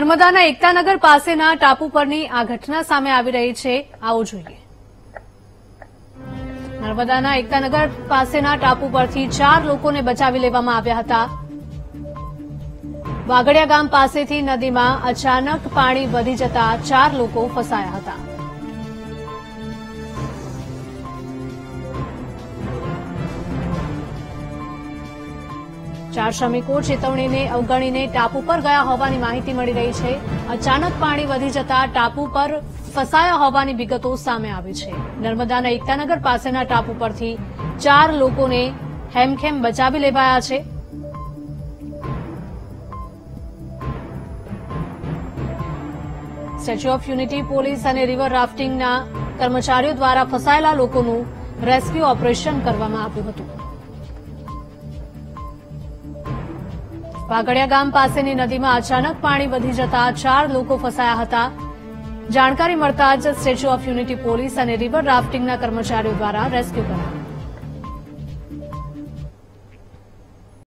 નર્મદાના એકતાનગર પાસેના ટાપુ પરની આ ઘટના સામે આવી રહી છે. આવો જોઈએ. નર્મદાના એકતાનગર પાસેના ટાપુ પરથી 4 લોકોને બચાવી લેવામાં આવ્યા હતા. વાગડિયા ગામ પાસેથી નદીમાં અચાનક પાણી વધી જતા 4 લોકો ફસાયા હતા. ચાર શ્રમિકો ચેતવણીને અવગણીને ટાપુ પર ગયા હોવાની માહિતી મળી રહી છે. અચાનક પાણી વધી જતા ટાપુ પર ફસાયા હોવાની વિગતો સામે આવી છે. નર્મદાના એકતાનગર પાસેના ટાપુ પરથી 4 લોકોને હેમખેમ બચાવી લેવાયા છે. સ્ટેચ્યુ ઓફ યુનિટી પોલીસ અને રિવર રાફ્ટિંગના કર્મચારીઓ દ્વારા ફસાયેલા લોકોનું રેસ્ક્યુ ઓપરેશન કરવામાં આવ્યું હતું. વાગડિયા ગામ પાસેની નદીમાં અચાનક પાણી વધી જતા 4 લોકો ફસાયા હતા. જાણકારી મળતા જ સ્ટેચ્યુ ઓફ યુનિટી પોલીસ અને રિવર રાફ્ટિંગના કર્મચારીઓ દ્વારા રેસ્ક્યુ કરાયું.